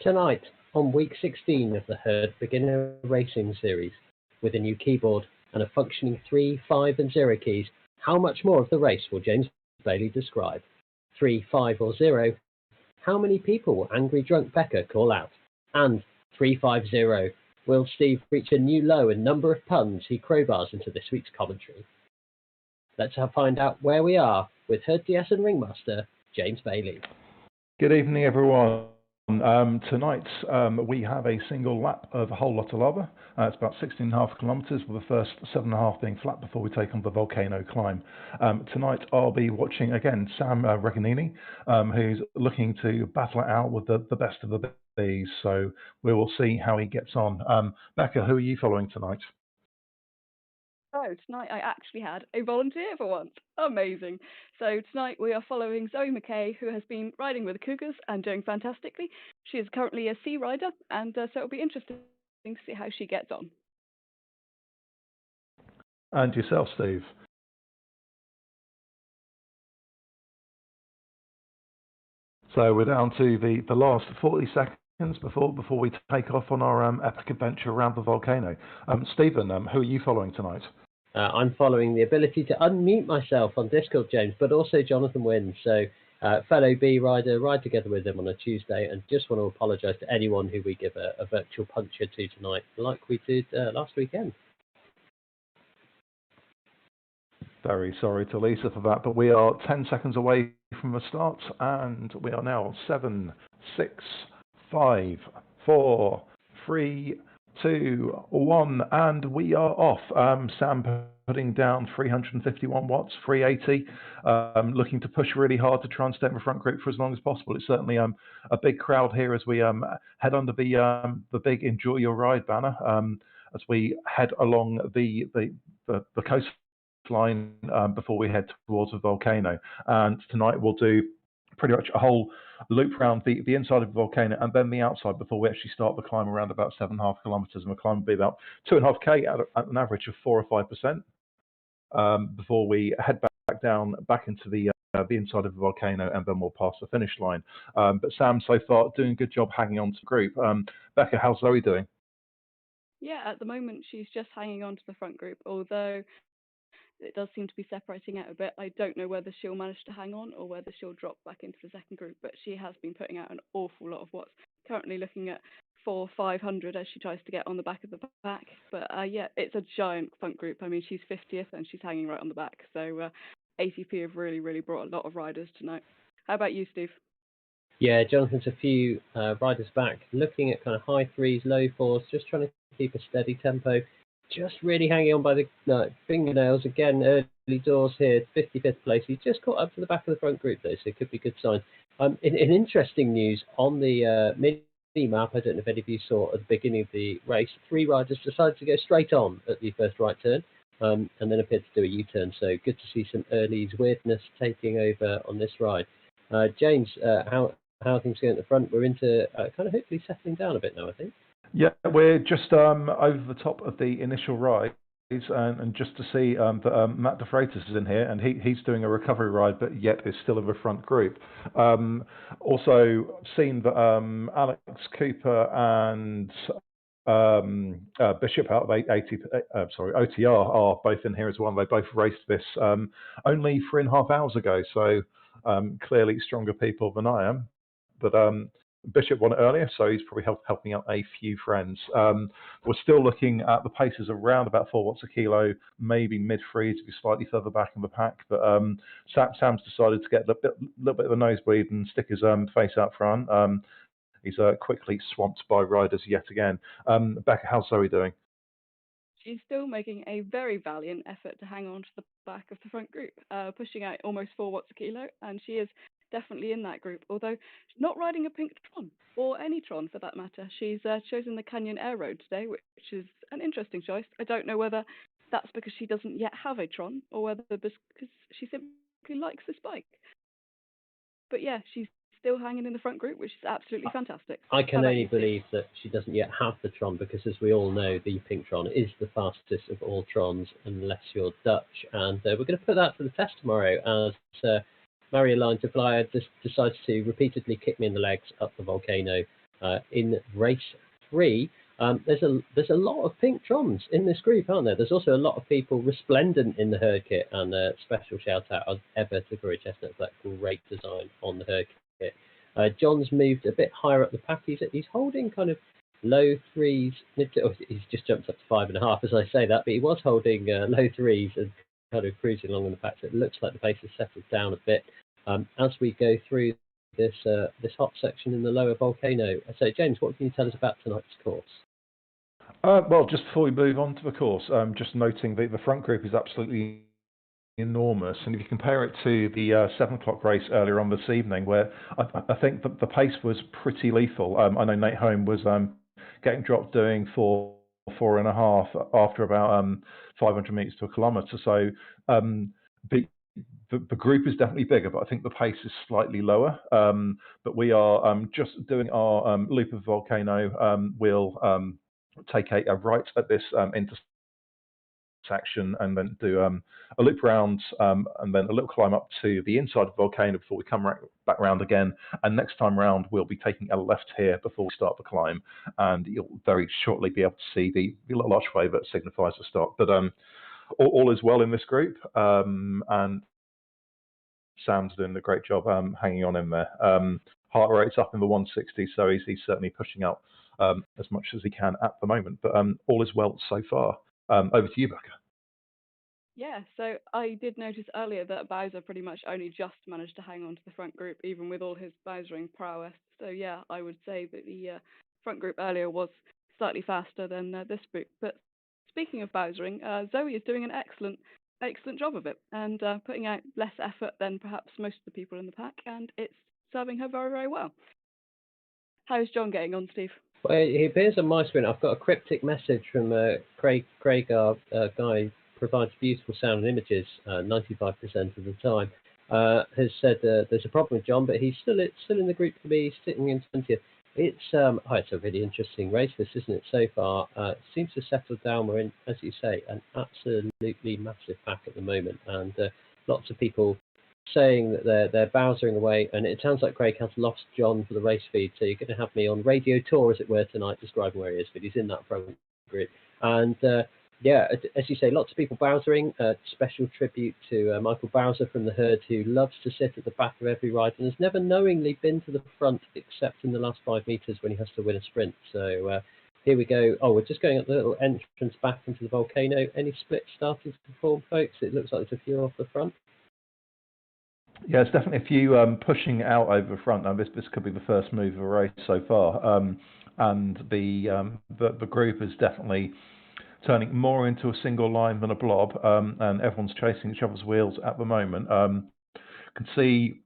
Tonight, on week 16 of the Herd Beginner Racing Series, with a new keyboard and a functioning 3, 5 and 0 keys, how much more of the race will James Bailey describe? 3, 5 or 0? How many people will Angry Drunk Becca call out? And 350, will Steve reach a new low in number of puns he crowbars into this week's commentary? Let's find out where we are with Herd DS and Ringmaster, James Bailey. Good evening, everyone. Tonight we have a single lap of Whole Lotta Lava. It's about 16.5 kilometres, with the first 7.5 being flat before we take on the Volcano climb. Tonight I'll be watching again Sam Reganini, who's looking to battle it out with the best of the bees. So we will see how he gets on. Becca, who are you following tonight? Oh, tonight I actually had a volunteer for once. Amazing. So tonight we are following Zoe McKay, who has been riding with the Cougars and doing fantastically. She is currently a sea rider, and so it'll be interesting to see how she gets on. And yourself, Steve? So we're down to the last 40 seconds before we take off on our epic adventure around the volcano. Stephen, who are you following tonight? I'm following the ability to unmute myself on Discord, James, but also Jonathan Wynn. So, fellow B rider, ride together with him on a Tuesday, and just want to apologise to anyone who we give a virtual puncture to tonight, like we did last weekend. Very sorry to Lisa for that, but we are 10 seconds away from the start, and we are now 7, 6, 5, 4, 3, 2, 1, and we are off. Sam putting down 351 watts, 380, looking to push really hard to try and stay in the front group for as long as possible. It's certainly a big crowd here as we head under the big Enjoy Your Ride banner as we head along the coastline before we head towards the volcano. And tonight we'll do pretty much a whole loop around the inside of the volcano and then the outside before we actually start the climb around about 7.5 kilometres, and the climb will be about 2.5k at an average of 4 or 5% before we head back down into the inside of the volcano, and then we'll pass the finish line. But Sam, so far, doing a good job hanging on to the group. Becca, how's Zoe doing? Yeah, at the moment she's just hanging on to the front group, although it does seem to be separating out a bit. I don't know whether she'll manage to hang on or whether she'll drop back into the second group, but she has been putting out an awful lot of watts. Currently looking at 400-500 as she tries to get on the back of the pack. But yeah, it's a giant front group. I mean, she's 50th and she's hanging right on the back. So ATP have really brought a lot of riders tonight. How about you, Steve? Yeah, Jonathan's a few riders back, looking at kind of high 3s, low 4s, just trying to keep a steady tempo. Just really hanging on by the fingernails. Again, early doors here, 55th place. He's just caught up to the back of the front group, though, so it could be a good sign. In interesting news, on the mini-map, I don't know if any of you saw at the beginning of the race, 3 riders decided to go straight on at the first right turn, and then appeared to do a U-turn. So good to see some early weirdness taking over on this ride. James, how are things going at the front? We're into kind of hopefully settling down a bit now, I think. Yeah, we're just over the top of the initial ride, and just to see that Matt DeFreitas is in here, and he's doing a recovery ride, but yet is still in the front group. Also seen that Alex Cooper and Bishop out of OTR are both in here as well. They both raced this only 3.5 hours ago, so clearly stronger people than I am. But Bishop won it earlier, so he's probably helping out a few friends. We're still looking at the paces around about 4 watts a kilo, maybe mid-3 to be slightly further back in the pack. But Sam's decided to get a little bit of a nosebleed and stick his face out front. He's quickly swamped by riders yet again. Becca, how's Zoe doing? She's still making a very valiant effort to hang on to the back of the front group, pushing out almost 4 watts a kilo, and she is definitely in that group, although she's not riding a pink Tron, or any Tron for that matter. She's chosen the Canyon Air Road today, which is an interesting choice. I don't know whether that's because she doesn't yet have a Tron, or whether because she simply likes this bike. But yeah, she's still hanging in the front group, which is absolutely fantastic. I can only believe that she doesn't yet have the Tron, because as we all know, the pink Tron is the fastest of all Trons, unless you're Dutch. And we're going to put that to the test tomorrow, as Maria Line to Flyer just decides to repeatedly kick me in the legs up the volcano in race 3. There's a lot of pink Troms in this group, aren't there? There's also a lot of people resplendent in the herd kit, and a special shout out as ever to Corey Chestnut for that great design on the herd kit. John's moved a bit higher up the pack. He's holding kind of low 3s. He's just jumped up to 5.5 as I say that, but he was holding low 3s and kind of cruising along in the pack. So it looks like the pace has settled down a bit as we go through this hot section in the lower Volcano. So James, what can you tell us about tonight's course? Well, just before we move on to the course, just noting that the front group is absolutely enormous, and if you compare it to the 7 o'clock race earlier on this evening, where I think that the pace was pretty lethal. I know Nate Home was getting dropped doing 4.5 after about 500 meters to a kilometer. So the group is definitely bigger, but I think the pace is slightly lower. But we are just doing our loop of Volcano. We'll take a right at this intersection and then do a loop round and then a little climb up to the inside of the volcano before we come back round again. And next time round, we'll be taking a left here before we start the climb. And you'll very shortly be able to see the little archway that signifies the start. But all is well in this group. And Sam's doing a great job hanging on in there. Heart rate's up in the 160, so he's certainly pushing out as much as he can at the moment. But all is well so far. Over to you, Becca. Yeah, so I did notice earlier that Bowser pretty much only just managed to hang on to the front group, even with all his Bowsering prowess. So yeah, I would say that the front group earlier was slightly faster than this group. But speaking of Bowsering, Zoe is doing an excellent job of it, and putting out less effort than perhaps most of the people in the pack, and it's serving her very, very well. How's John getting on, Steve? Well, he appears on my screen. I've got a cryptic message from Craig, our guy who provides beautiful sound and images 95% of the time. Has said there's a problem with John, but he's still in the group for me. He's sitting in 20th. It's a really interesting race, this, isn't it, so far? It seems to settle down. We're in, as you say, an absolutely massive pack at the moment, and lots of people saying that they're Bowsering away, and it sounds like Craig has lost John for the race feed, so you're going to have me on radio tour, as it were, tonight, describing where he is, but he's in that front group. And yeah, as you say, lots of people Bowsering. Special tribute to Michael Bowser from the herd, who loves to sit at the back of every ride and has never knowingly been to the front except in the last 5 meters when he has to win a sprint. So here we go. Oh, we're just going up the little entrance back into the volcano. Any splits starting to form, folks? It looks like there's a few off the front. Yeah, it's definitely a few pushing out over the front. Now, this could be the first move of the race so far, and the group is definitely turning more into a single line than a blob, and everyone's chasing each other's wheels at the moment. Can see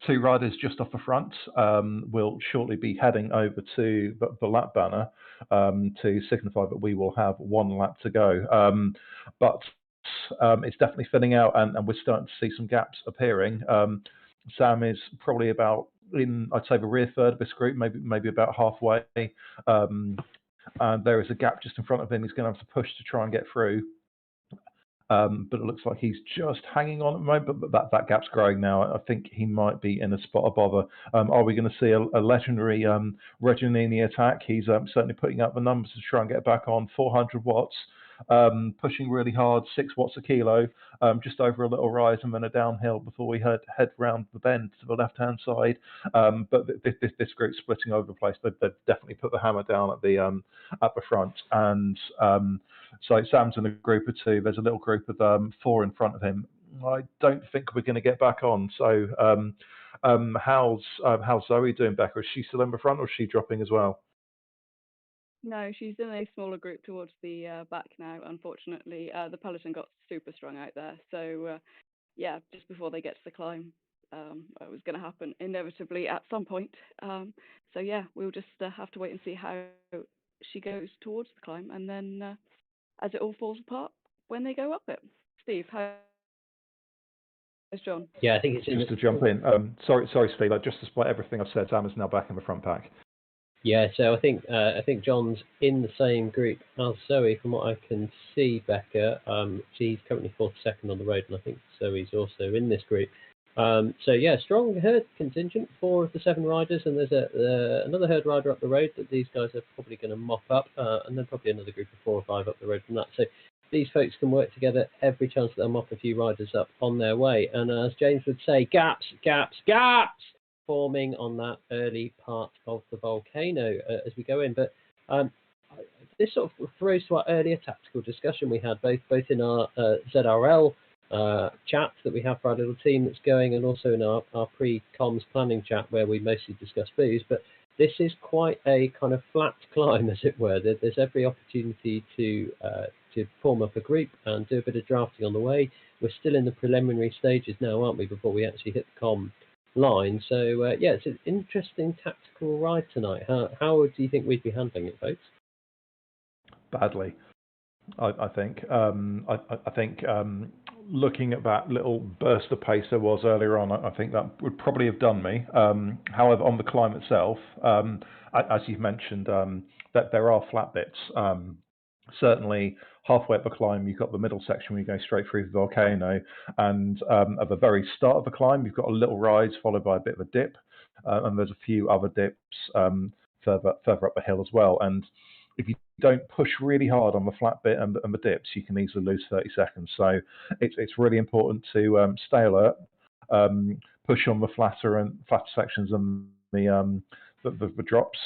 2 riders just off the front. Will shortly be heading over to the lap banner to signify that we will have 1 lap to go. But it's definitely thinning out, and we're starting to see some gaps appearing. Sam is probably about in, I'd say, the rear third of this group, maybe about halfway. And there is a gap just in front of him. He's going to have to push to try and get through. But it looks like he's just hanging on at the moment, but that gap's growing now. I think he might be in a spot of bother. Are we going to see a legendary Reginini attack? He's certainly putting up the numbers to try and get back on 400 watts. Pushing really hard, 6 watts a kilo, just over a little rise and then a downhill before we head round the bend to the left-hand side. But this group's splitting over the place. They've definitely put the hammer down at the front. And so Sam's in a group of 2. There's a little group of 4 in front of him. I don't think we're going to get back on. So how's Zoe doing, Becca? Is she still in the front, or is she dropping as well? No, she's in a smaller group towards the back now, unfortunately. The peloton got super strong out there. So, yeah, just before they get to the climb, it was going to happen inevitably at some point. So, yeah, we'll just have to wait and see how she goes towards the climb. And then as it all falls apart, when they go up it. Steve, how's John? Yeah, I think it's just to jump in. Sorry, Steve. Just despite everything I've said, Sam is now back in the front pack. Yeah, so I think John's in the same group as Zoe, from what I can see, Becca. She's currently 42nd on the road, and I think Zoe's also in this group. So yeah, strong herd contingent, 4 of the 7 riders, and there's another herd rider up the road that these guys are probably going to mop up, and then probably another group of 4 or 5 up the road from that. So these folks can work together, every chance that they'll mop a few riders up on their way. And as James would say, gaps forming on that early part of the volcano as we go in. But this sort of throws to our earlier tactical discussion we had, both in our ZRL chat that we have for our little team that's going, and also in our pre-comms planning chat where we mostly discuss booze. But this is quite a kind of flat climb, as it were. There's every opportunity to form up a group and do a bit of drafting on the way. We're still in the preliminary stages now, aren't we, before we actually hit the com line. So yeah, it's an interesting tactical ride tonight. How do you think we'd be handling it, folks? Badly, I think. I think looking at that little burst of pace there was earlier on, I think that would probably have done me. However, on the climb itself, as you've mentioned, that there are flat bits. Certainly, halfway up the climb, you've got the middle section where you go straight through the volcano, and at the very start of the climb, you've got a little rise followed by a bit of a dip, and there's a few other dips further up the hill as well. And if you don't push really hard on the flat bit and the dips, you can easily lose 30 seconds. So it's really important to stay alert, push on the flatter sections and the drops.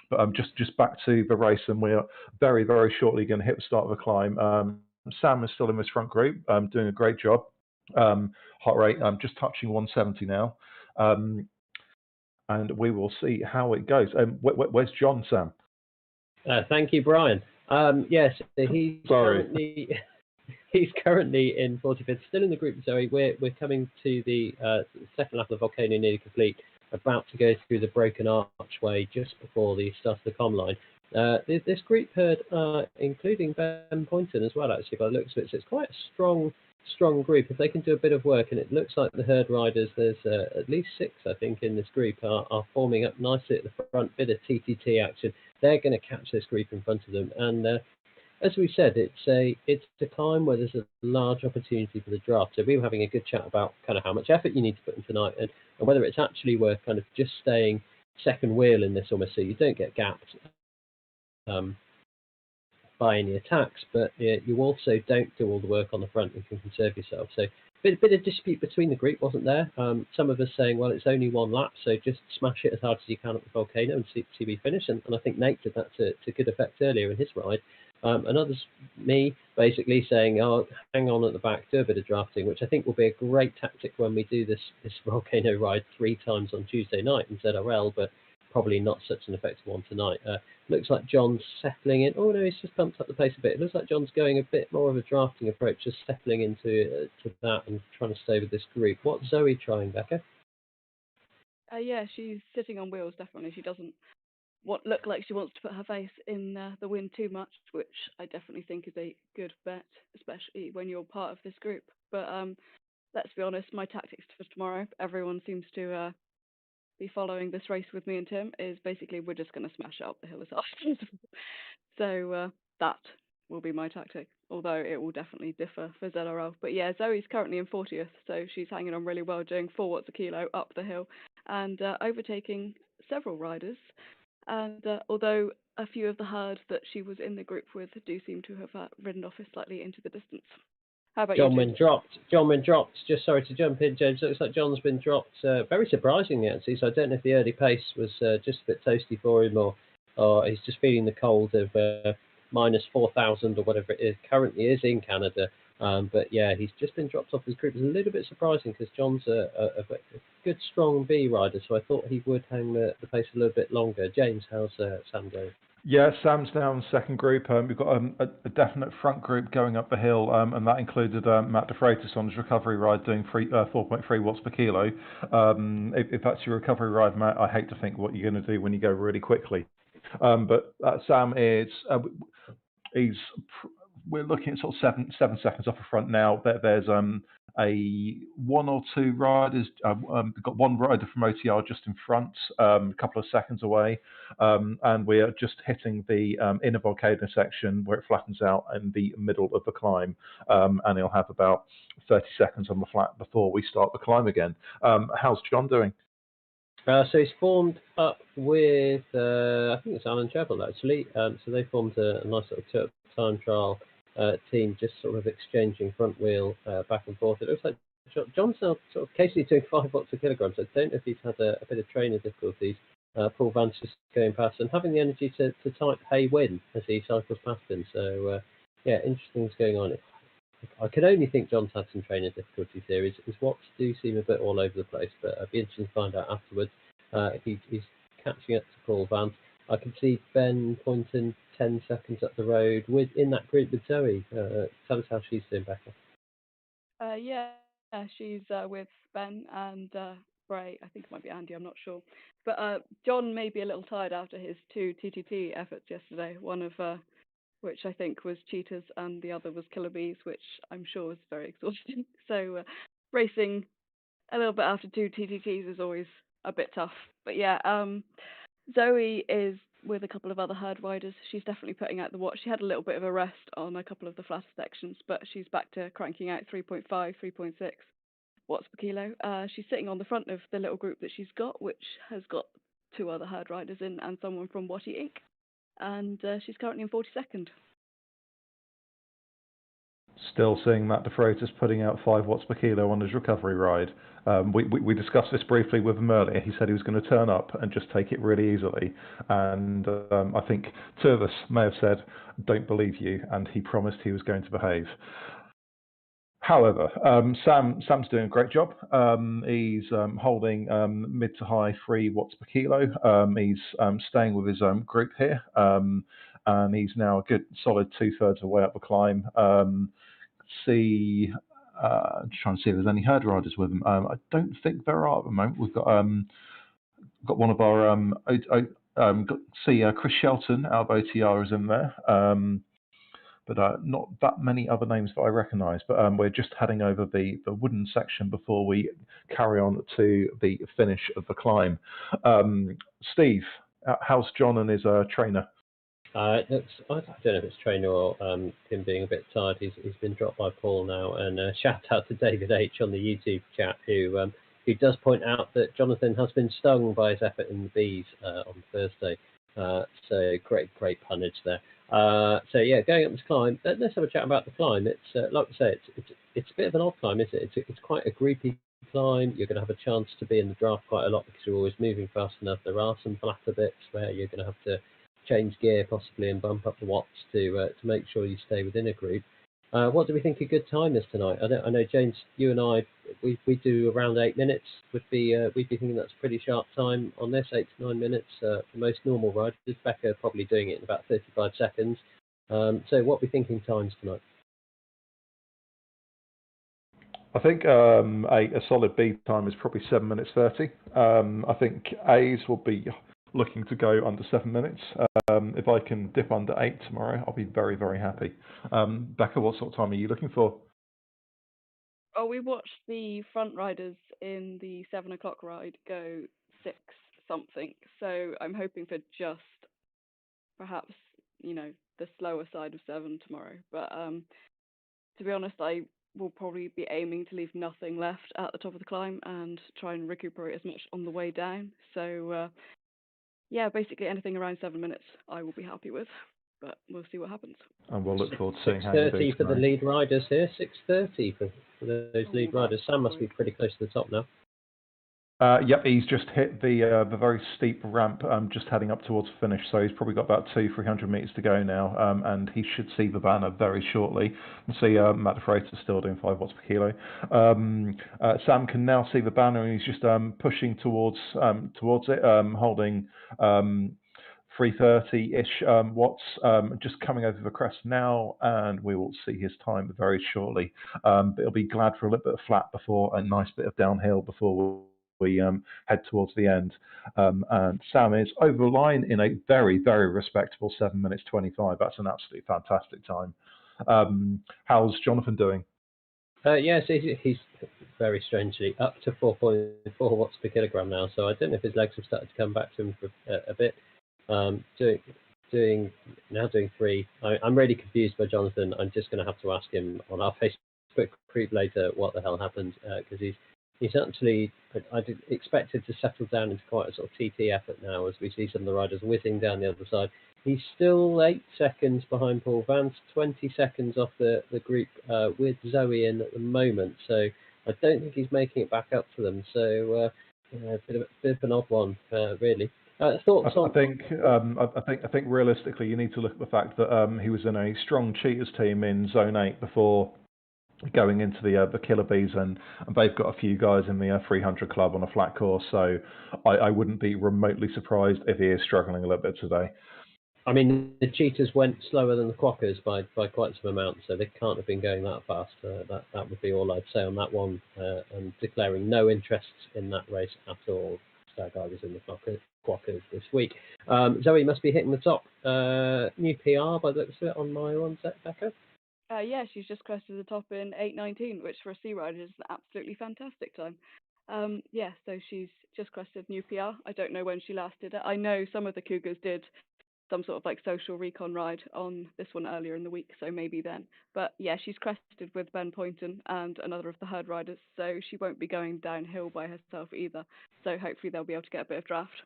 But just back to the race, and we're very, very shortly going to hit the start of the climb. Sam is still in this front group, doing a great job. Heart rate just touching 170 now. And we will see how it goes. Where's John, Sam? Thank you, Brian. Yes, he's currently in 45th, still in the group. Zoe, we're coming to the second lap of the volcano, nearly complete. About to go through the broken archway just before the start of the com line. This group herd, including Ben Poynton as well, actually, by the looks of it. So it's quite a strong group. If they can do a bit of work, and it looks like the herd riders, there's at least 6, I think, in this group, are forming up nicely at the front, bit of TTT action. They're going to catch this group in front of them. And as we said, it's a climb where there's a large opportunity for the draft. So we were having a good chat about kind of how much effort you need to put in tonight, and whether it's actually worth kind of just staying second wheel in this almost, so you don't get gapped by any attacks, but you also don't do all the work on the front and can conserve yourself. So a bit of dispute between the group, wasn't there? Some of us saying, well, it's only one lap, so just smash it as hard as you can at the volcano and see we finish. And I think Nate did that to good effect earlier in his ride. And others, me, basically saying, oh, hang on at the back, do a bit of drafting, which I think will be a great tactic when we do this volcano ride 3 times on Tuesday night in ZRL, but probably not such an effective one tonight. Looks like John's settling in. Oh no, he's just pumped up the pace a bit. It looks like John's going a bit more of a drafting approach, just settling into to that and trying to stay with this group. What's Zoe trying, Becca? Yeah, she's sitting on wheels, definitely. She doesn't look like she wants to put her face in the wind too much, which I definitely think is a good bet, especially when you're part of this group. But let's be honest, my tactics for tomorrow, everyone seems to be following this race with me and Tim, is basically we're just going to smash it up the hill as hard as possible. So that will be my tactic, although it will definitely differ for ZRL. But yeah, Zoe's currently in 40th, so she's hanging on really well, doing 4 watts a kilo up the hill and overtaking several riders. And although a few of the herd that she was in the group with do seem to have ridden off slightly into the distance. How about John you, been dropped. John been dropped. Just sorry to jump in, James. Looks like John's been dropped. Very surprisingly, actually. So I don't know if the early pace was just a bit toasty for him, or he's just feeling the cold of minus 4,000 or whatever it is currently is in Canada. But yeah, he's just been dropped off his group. It's a little bit surprising because John's a good, strong B rider, so I thought he would hang the pace a little bit longer. James, how's Sam going? Yeah, Sam's now in the second group. We've got a definite front group going up the hill, and that included Matt DeFreitas on his recovery ride doing 4.3 watts per kilo. If that's your recovery ride, Matt, I hate to think what you're going to do when you go really quickly. But Sam is, we're looking at sort of seven seconds off the front now. There's one or two riders. Got one rider from OTR just in front, a couple of seconds away, and we are just hitting the inner volcano section where it flattens out in the middle of the climb, and he'll have about 30 seconds on the flat before we start the climb again. How's John doing? So he's formed up with, I think it's Alan Treble actually. So they formed a nice little time trial team, just sort of exchanging front wheel back and forth. It looks like John's now sort of occasionally doing 5 watts a kilogram. So I don't know if he's had a bit of trainer difficulties. Paul Vance just going past and having the energy to type "Hey, win" as he cycles past him. So yeah, interesting things going on. I can only think John's had some training difficulties here. His watts do seem a bit all over the place, but I'd be interested to find out afterwards. He's catching up to Paul Vance. I can see Ben pointing 10 seconds up the road in that group with Zoe. Tell us how she's doing, Becca. Yeah, she's with Ben and Bray. I think it might be Andy, I'm not sure. But John may be a little tired after his 2 TTT efforts yesterday, one of which I think was Cheetahs and the other was Killer Bees, which I'm sure was very exhausting. So racing a little bit after 2 TTTs is always a bit tough. But yeah, Zoe is with a couple of other herd riders. She's definitely putting out the watts. She had a little bit of a rest on a couple of the flatter sections, but she's back to cranking out 3.5, 3.6 watts per kilo. She's sitting on the front of the little group that she's got, which has got 2 other herd riders in and someone from Watty Inc. And she's currently in 42nd. Still seeing Matt DeFreitas putting out 5 watts per kilo on his recovery ride. We discussed this briefly with him earlier. He said he was going to turn up and just take it really easily. And I think 2 of us may have said, "Don't believe you," and he promised he was going to behave. However, Sam's doing a great job. He's holding mid to high 3 watts per kilo. He's staying with his group here, and he's now a good solid 2/3 of the way up the climb. Just trying to see if there's any herd riders with him. I don't think there are at the moment. We've got one of our Chris Shelton out of OTR is in there. But not that many other names that I recognise. But we're just heading over the wooden section before we carry on to the finish of the climb. Steve, how's John and his trainer? I don't know if it's trainer or him being a bit tired. He's been dropped by Paul now. And shout out to David H on the YouTube chat who does point out that Jonathan has been stung by his effort in the bees on Thursday. So great punnage there. So yeah, going up this climb. Let's have a chat about the climb. It's like I say, it's a bit of an odd climb, isn't it? It's quite a groupy climb. You're going to have a chance to be in the draft quite a lot because you're always moving fast enough. There are some flatter bits where you're going to have to change gear possibly and bump up the watts to make sure you stay within a group. What do we think a good time is tonight? I know James, you and I, we do around 8 minutes. We'd be thinking that's a pretty sharp time on this, 8 to 9 minutes for most normal riders. Becca probably doing it in about 35 seconds. So what are we thinking times tonight? I think a solid B time is probably 7 minutes 30. I think A's will be looking to go under 7 minutes. If I can dip under 8 tomorrow, I'll be very, very happy. Becca, what sort of time are you looking for? Oh, we watched the front riders in the 7 o'clock ride go 6 something. So I'm hoping for just perhaps, the slower side of 7 tomorrow. But to be honest, I will probably be aiming to leave nothing left at the top of the climb and try and recuperate as much on the way down. So yeah, basically anything around 7 minutes I will be happy with, but we'll see what happens. And we'll look forward to seeing how you do 6:30 for the lead riders here. 6:30 for those lead riders. Sam must be pretty close to the top now. Yep, he's just hit the very steep ramp, just heading up towards finish. So he's probably got about 200-300 meters to go now, and he should see the banner very shortly. You can see Matt DeFreitas is still doing 5 watts per kilo. Sam can now see the banner, and he's just pushing towards it, holding 330-ish watts, just coming over the crest now, and we will see his time very shortly. But he'll be glad for a little bit of flat before a nice bit of downhill before we head towards the end. And Sam is over the line in a very, very respectable 7 minutes 25. That's an absolutely fantastic time. How's Jonathan doing? Yes, he's very strangely up to 4.4 watts per kilogram now. So I don't know if his legs have started to come back to him for a bit. Doing 3. I'm really confused by Jonathan. I'm just going to have to ask him on our Facebook group later what the hell happened, because he's actually, I expected to settle down into quite a sort of TT effort now as we see some of the riders whizzing down the other side. He's still 8 seconds behind Paul Vance, 20 seconds off the group with Zoe in at the moment. So I don't think he's making it back up to them. So a bit of an odd one, really. Thoughts on? I think realistically, you need to look at the fact that he was in a strong cheaters team in Zone 8 before going into the Killer Bees, and they've got a few guys in the 300 club on a flat course. So I wouldn't be remotely surprised if he is struggling a little bit today. I mean, the cheaters went slower than the quackers by quite some amount, so they can't have been going that fast. That would be all I'd say on that one, and declaring no interest in that race at all. Stag Riders in the quackers this week. Zoe must be hitting the top. New PR by the looks of it on my one set, Becca. Yeah, she's just crested the top in 8:19, which for a sea rider is an absolutely fantastic time. Yeah, so she's just crested new PR. I don't know when she last did it. I know some of the Cougars did some sort of like social recon ride on this one earlier in the week, so maybe then. But yeah, she's crested with Ben Poynton and another of the herd riders, so she won't be going downhill by herself either. So hopefully they'll be able to get a bit of draft.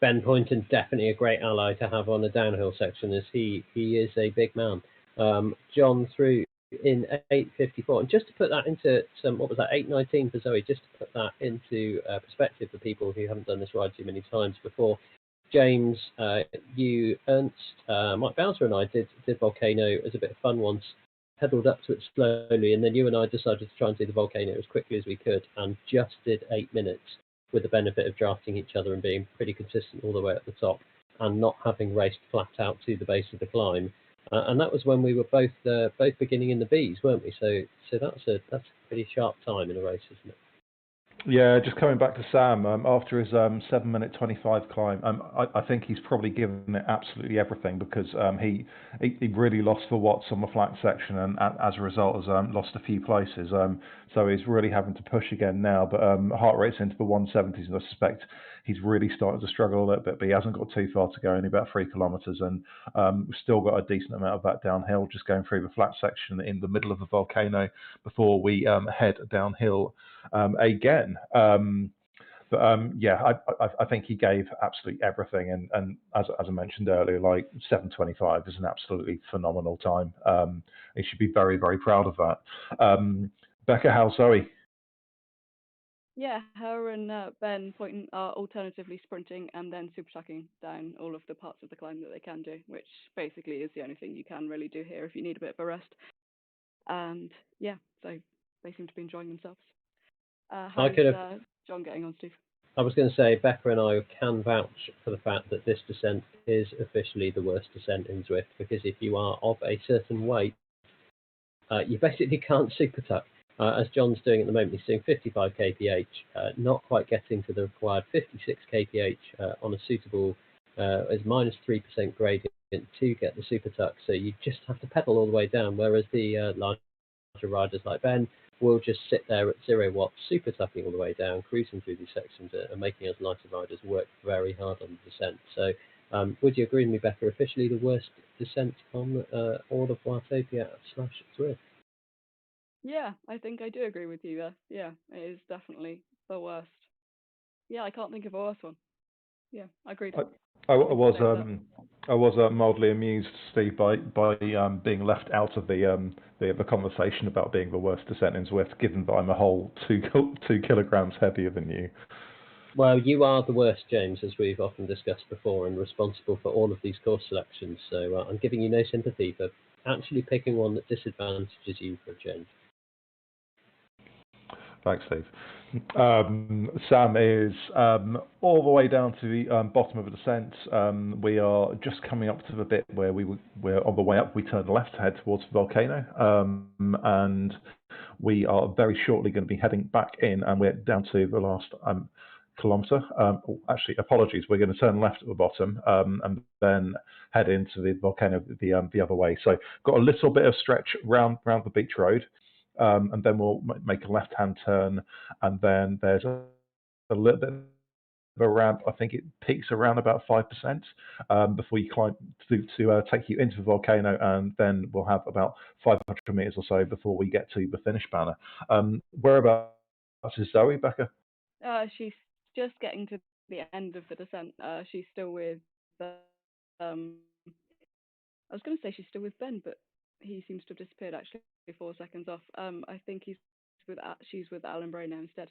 Ben Poynton, definitely a great ally to have on the downhill section, as he is a big man. John through in 8:54, and just to put that into some, what was that, 8:19 for Zoe, just to put that into perspective for people who haven't done this ride too many times before. James, you, Ernst, Mike Bowser and I did Volcano as a bit of fun once, pedalled up to it slowly, and then you and I decided to try and do the Volcano as quickly as we could, and just did 8 minutes with the benefit of drafting each other and being pretty consistent all the way at the top, and not having raced flat out to the base of the climb. And that was when we were both beginning in the Bs, weren't we? So that's a pretty sharp time in a race, isn't it? Yeah, just coming back to Sam, after his 7-minute 25 climb, I think he's probably given it absolutely everything, because he really lost for watts on the flat section, and as a result has lost a few places. So he's really having to push again now, but heart rate's into the 170s, and I suspect he's really starting to struggle a little bit, but he hasn't got too far to go, only about 3 kilometres, and we've still got a decent amount of that downhill, just going through the flat section in the middle of the volcano before we head downhill again. Yeah, I think he gave absolutely everything, and as I mentioned earlier, like 7:25 is an absolutely phenomenal time. He should be very, very proud of that. Becca, how's Zoe? Yeah, her and Ben Poynton are alternatively sprinting and then super tucking down all of the parts of the climb that they can do, which basically is the only thing you can really do here if you need a bit of a rest. And yeah, so they seem to be enjoying themselves. How's John getting on, Steve? I was going to say, Becca and I can vouch for the fact that this descent is officially the worst descent in Zwift, because if you are of a certain weight, you basically can't super tuck. As John's doing at the moment, he's doing 55 kph, not quite getting to the required 56 kph on a suitable, as minus 3% gradient to get the super tuck. So you just have to pedal all the way down, whereas the larger riders like Ben will just sit there at 0 watts, super tucking all the way down, cruising through these sections, and making us lighter riders work very hard on the descent. So would you agree with me, Becca, officially the worst descent on all of Watopia / Zwift? Yeah, I think I do agree with you there. Yeah, it is definitely the worst. Yeah, I can't think of a worse one. Yeah, I agreed. I was mildly amused, Steve, by being left out of the conversation about being the worst descent in Zwift, given that I'm a whole 2 kilograms heavier than you. Well, you are the worst, James, as we've often discussed before, and responsible for all of these course selections. So I'm giving you no sympathy for actually picking one that disadvantages you for a change. Thanks, Steve. Sam is all the way down to the bottom of the descent. We are just coming up to the bit where we're on the way up. We turn left to head towards the volcano, and we are very shortly going to be heading back in, and we're down to the last kilometre. Actually, apologies. We're going to turn left at the bottom and then head into the volcano the other way. So got a little bit of stretch round the beach road. and then we'll make a left-hand turn, and then there's a little bit of a ramp. I think it peaks around about 5% before you climb to take you into the volcano, and then we'll have about 500 meters or so before we get to the finish banner. Whereabouts is Zoe, Becca? She's just getting to the end of the descent. She's still with I was going to say she's still with Ben, but he seems to have disappeared actually 4 seconds off. I think she's with Alan Bray now instead.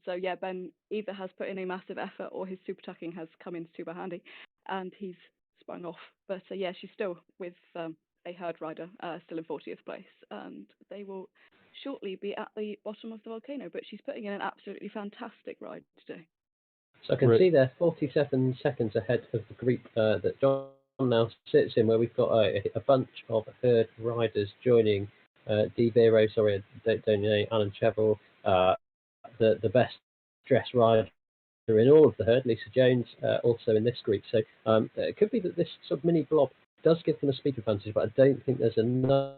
So yeah, Ben either has put in a massive effort or his super tucking has come in super handy, and he's sprung off. But yeah, she's still with a herd rider, still in 40th place, and they will shortly be at the bottom of the volcano. But she's putting in an absolutely fantastic ride today. So I can see they're 47 seconds ahead of the group that John now sits in, where we've got a bunch of herd riders joining D Vero, sorry, I don't know, Alan Chevrolet, the best dressed rider in all of the herd, Lisa Jones, also in this group. So it could be that this sort of mini blob does give them a speed advantage, but I don't think there's enough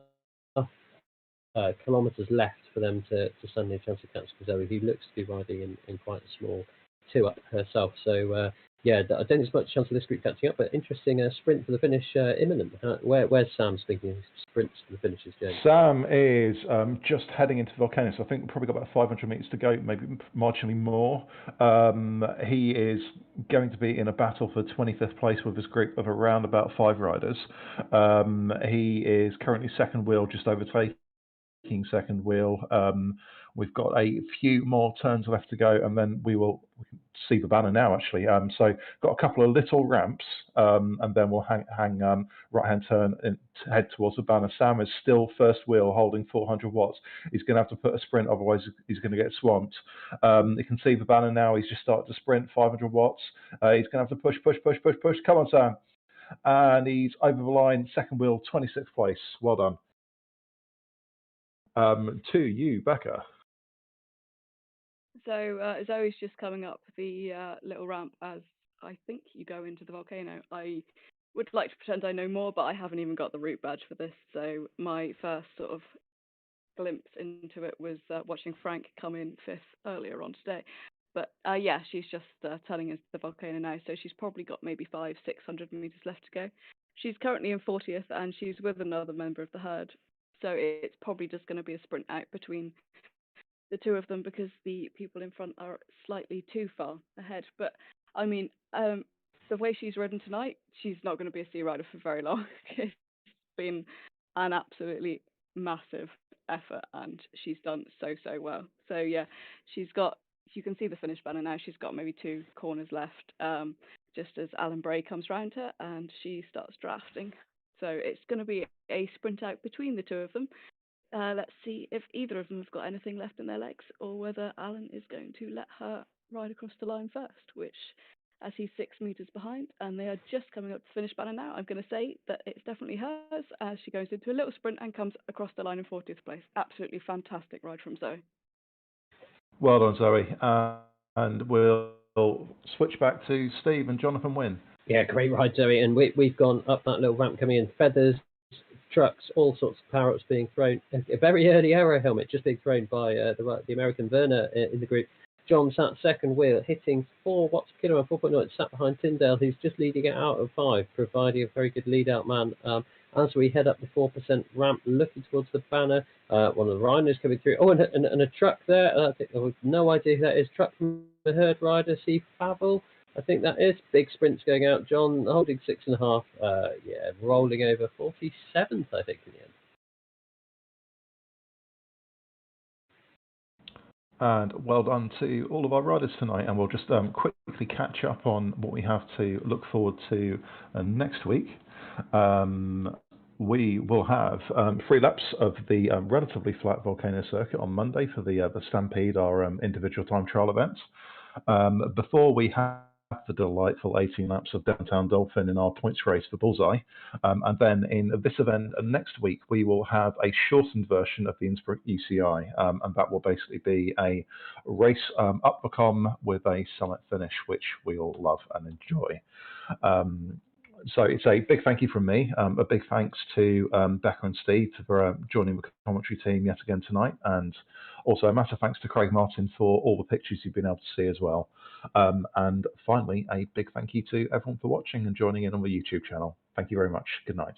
kilometres left for them to suddenly a chance to catch Zoe, who looks to be riding in quite a small 2-up herself. So yeah, I don't think there's much chance of this group catching up, but interesting sprint for the finish imminent. Where's Sam, speaking of sprints for the finishes, James? Sam is just heading into the volcano, so I think we've probably got about 500 metres to go, maybe marginally more. He is going to be in a battle for 25th place with his group of around about 5 riders. He is currently second wheel, just overtaking second wheel. We've got a few more turns left to go, and then we can see the banner now, actually. So got a couple of little ramps, and then we'll hang right-hand turn and head towards the banner. Sam is still first wheel, holding 400 watts. He's going to have to put a sprint, otherwise he's going to get swamped. You can see the banner now. He's just started to sprint, 500 watts. He's going to have to push. Come on, Sam. And he's over the line, second wheel, 26th place. Well done. To you, Becca. So Zoe's just coming up the little ramp as I think you go into the volcano. I would like to pretend I know more, but I haven't even got the route badge for this. So my first sort of glimpse into it was watching Frank come in 5th earlier on today. But yeah, she's just turning into the volcano now. So she's probably got maybe 500-600 meters left to go. She's currently in 40th, and she's with another member of the herd. So it's probably just going to be a sprint out between the two of them because the people in front are slightly too far ahead. But I mean, the way she's ridden tonight, she's not going to be a sea rider for very long. It's been an absolutely massive effort, and she's done so well. So yeah, she's got, you can see the finish banner now. She's got maybe 2 corners left, just as Alan Bray comes round her and she starts drafting. So it's going to be a sprint out between the two of them. Let's see if either of them have got anything left in their legs, or whether Alan is going to let her ride across the line first, which, as he's 6 meters behind and they are just coming up to the finish banner now, I'm going to say that it's definitely hers as she goes into a little sprint and comes across the line in 40th place. Absolutely fantastic ride from Zoe. Well done, Zoe. And we'll switch back to Steve and Jonathan Wynne. Yeah, great ride, Zoe. And we've gone up that little ramp coming in. Feathers, trucks, all sorts of power-ups being thrown. A very early arrow helmet just being thrown by the American Werner in the group. John sat second wheel, hitting 4 watts per kilometer, 4.9, sat behind Tyndale, who's just leading it out of 5, providing a very good lead-out man. As we head up the 4% ramp, looking towards the banner, one of the riders coming through. Oh, and a truck there. I have no idea who that is. Truck from the herd rider, C. Pavel. I think that is. Big sprints going out. John holding 6.5. Yeah, rolling over 47th, I think, in the end. And well done to all of our riders tonight. And we'll just quickly catch up on what we have to look forward to next week. We will have 3 laps of the relatively flat volcano circuit on Monday for the Stampede, our individual time trial events. Before we have the delightful 18 laps of Downtown Dolphin in our points race for Bullseye. And then in this event next week, we will have a shortened version of the Innsbruck UCI. And that will basically be a race up the KOM with a summit finish, which we all love and enjoy. So it's a big thank you from me. A big thanks to Becca and Steve for joining the commentary team yet again tonight, and also a massive thanks to Craig Martin for all the pictures you've been able to see as well. And finally, a big thank you to everyone for watching and joining in on the YouTube channel. Thank you very much. Good night.